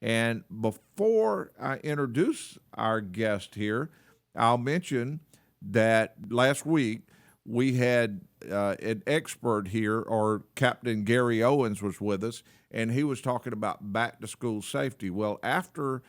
And before I introduce our guest here, I'll mention that last week we had an expert here, or Captain Gary Owens was with us, and he was talking about back to school safety. Well, after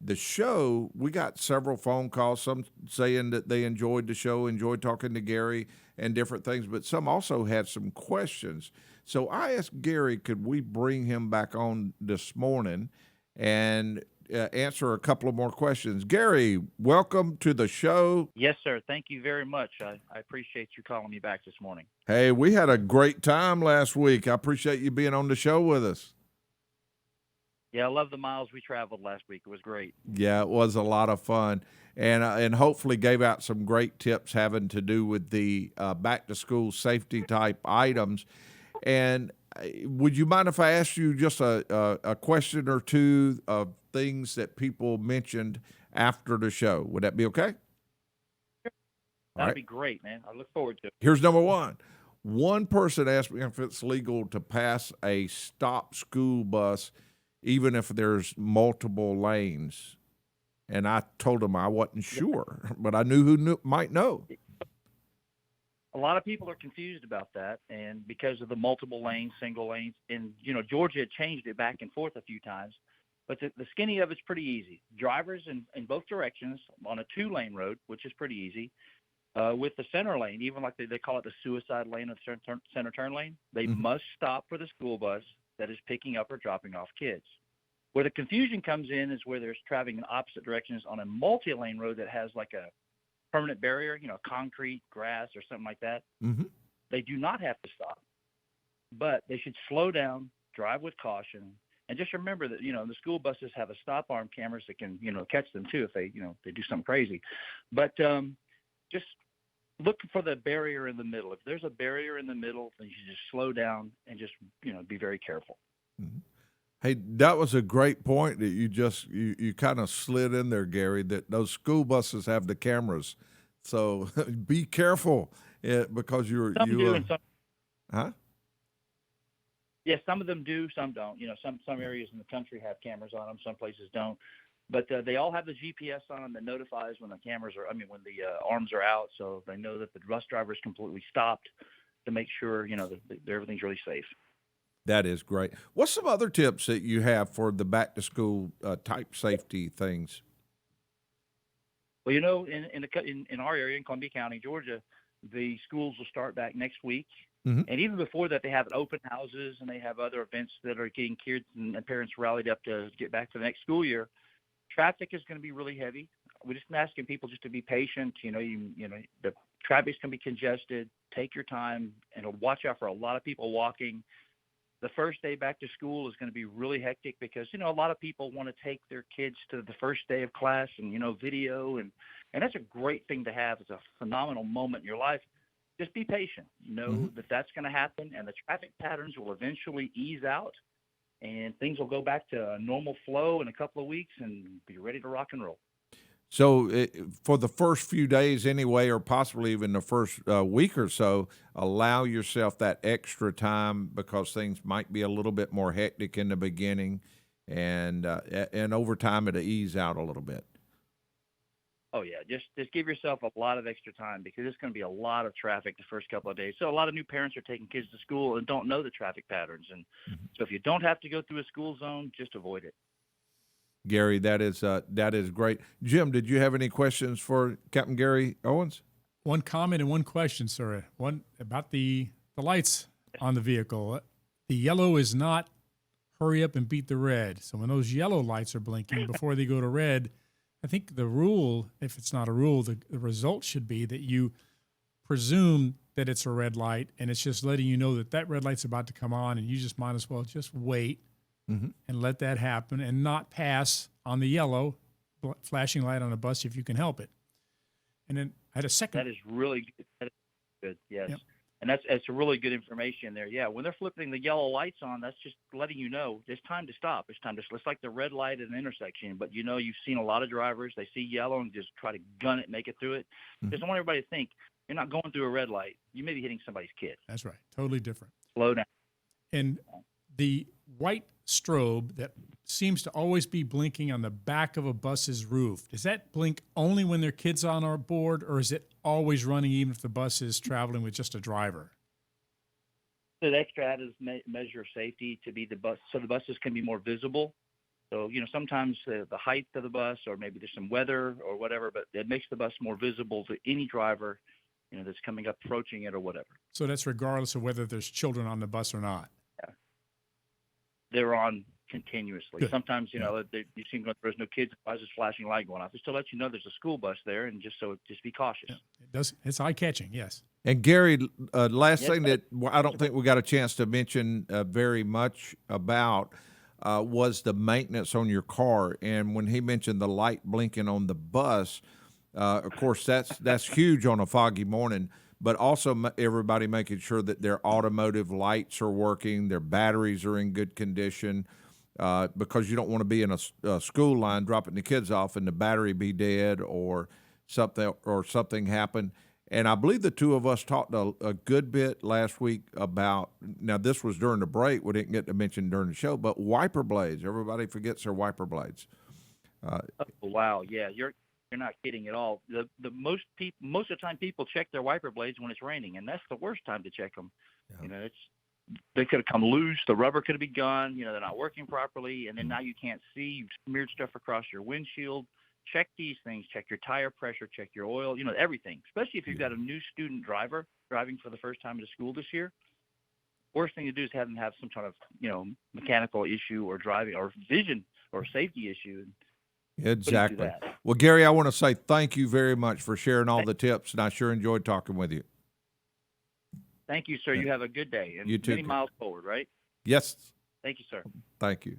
the show, we got several phone calls, some saying that they enjoyed the show, enjoyed talking to Gary and different things, but some also had some questions. So I asked Gary, could we bring him back on this morning and answer a couple of more questions? Gary, welcome to the show. Yes, sir. Thank you very much. I appreciate you calling me back this morning. Hey, we had a great time last week. I appreciate you being on the show with us. Yeah, I love the miles we traveled last week. It was great. Yeah, it was a lot of fun, and hopefully gave out some great tips having to do with the back to school safety type items. And would you mind if I asked you just a question or two of things that people mentioned after the show? Would that be okay? That'd be great, man. I look forward to it. Here's number one. One person asked me if it's legal to pass a stop school bus even if there's multiple lanes. And I told him I wasn't sure, but I knew who might know. A lot of people are confused about that, and because of the multiple lanes, single lanes, and Georgia had changed it back and forth a few times. But the skinny of it's pretty easy. Drivers in both directions on a 2-lane road, which is pretty easy. With the center lane, even like they call it the suicide lane or the center turn lane, they must stop for the school bus that is picking up or dropping off kids. Where the confusion comes in is where there's traveling in opposite directions on a multi-lane road that has like a permanent barrier, concrete, grass, or something like that. Mm-hmm. They do not have to stop, but they should slow down, drive with caution, and just remember that, the school buses have a stop arm cameras that can, catch them too if they do something crazy. But just look for the barrier in the middle. If there's a barrier in the middle, then you should just slow down and just, be very careful. Mm-hmm. Hey, that was a great point that you kind of slid in there, Gary, that those school buses have the cameras. So be careful because Some do and some, huh? yeah, some of them do, some don't. Some areas in the country have cameras on them, some places don't. But they all have the GPS on them that notifies when the when the arms are out, so they know that the bus driver is completely stopped to make sure, that everything's really safe. That is great. What's some other tips that you have for the back to school type safety things? Well, in our area, in Columbia County, Georgia, the schools will start back next week. Mm-hmm. And even before that, they have open houses and they have other events that are getting kids and parents rallied up to get back to the next school year. Traffic is going to be really heavy. We're just asking people just to be patient. The traffic's going to be congested. Take your time and watch out for a lot of people walking. The first day back to school is going to be really hectic because, a lot of people want to take their kids to the first day of class and, video. And that's a great thing to have. It's a phenomenal moment in your life. Just be patient. Know that that's going to happen, and the traffic patterns will eventually ease out, and things will go back to a normal flow in a couple of weeks and be ready to rock and roll. So for the first few days anyway, or possibly even the first week or so, allow yourself that extra time because things might be a little bit more hectic in the beginning, and over time it'll ease out a little bit. Oh, yeah, just give yourself a lot of extra time because it's going to be a lot of traffic the first couple of days. So a lot of new parents are taking kids to school and don't know the traffic patterns. And so if you don't have to go through a school zone, just avoid it. Gary, that is great. Jim, did you have any questions for Captain Gary Owens? One comment and one question, sir. One about the lights on the vehicle. The yellow is not hurry up and beat the red. So when those yellow lights are blinking before they go to red, I think the rule, if it's not a rule, the result should be that you presume that it's a red light and it's just letting you know that red light's about to come on and you just might as well just wait and let that happen and not pass on the yellow flashing light on a bus if you can help it. And then I had a second. That is really good. That is good, yes. Yep. And that's really good information there. Yeah, when they're flipping the yellow lights on, that's just letting you know it's time to stop. It's like the red light at an intersection. But you've seen a lot of drivers, they see yellow and just try to gun it, make it through it. Just want everybody to think you're not going through a red light. You may be hitting somebody's kid. That's right. Totally different. Slow down. And the white strobe that seems to always be blinking on the back of a bus's roof. Does that blink only when there are kids on our board, or is it always running even if the bus is traveling with just a driver? So the extra added measure of safety to be the bus, so the buses can be more visible. So, sometimes the height of the bus, or maybe there's some weather or whatever, but it makes the bus more visible to any driver, that's coming up, approaching it or whatever. So that's regardless of whether there's children on the bus or not. Yeah. They're on continuously. Good. Sometimes, you seem like there's no kids, why is this flashing light going off? Just to let you know there's a school bus there, and just be cautious. Yeah, it does. It's eye-catching, yes. And Gary, last Yes, thing but- that I don't think we got a chance to mention very much about was the maintenance on your car. And when he mentioned the light blinking on the bus, of course, that's huge on a foggy morning. But also everybody making sure that their automotive lights are working, their batteries are in good condition, because you don't want to be in a school line dropping the kids off and the battery be dead or something happen. And I believe the two of us talked a good bit last week about, now this was during the break, we didn't get to mention during the show, but wiper blades. Everybody forgets their wiper blades. Oh, wow, yeah, you're not kidding at all. The most of the time people check their wiper blades when it's raining, and that's the worst time to check them. Yeah. They could have come loose, the rubber could have been gone, they're not working properly, and then now you can't see, you've smeared stuff across your windshield. Check these things, check your tire pressure, check your oil, everything, especially if you've got a new student driver driving for the first time to school this year. Worst thing to do is have them have some kind of, mechanical issue or driving or vision or safety issue. Exactly. Well, Gary, I want to say thank you very much for sharing all the tips, and I sure enjoyed talking with you. Thank you, sir. You have a good day. And You too. many miles forward, right? Yes. Thank you, sir. Thank you.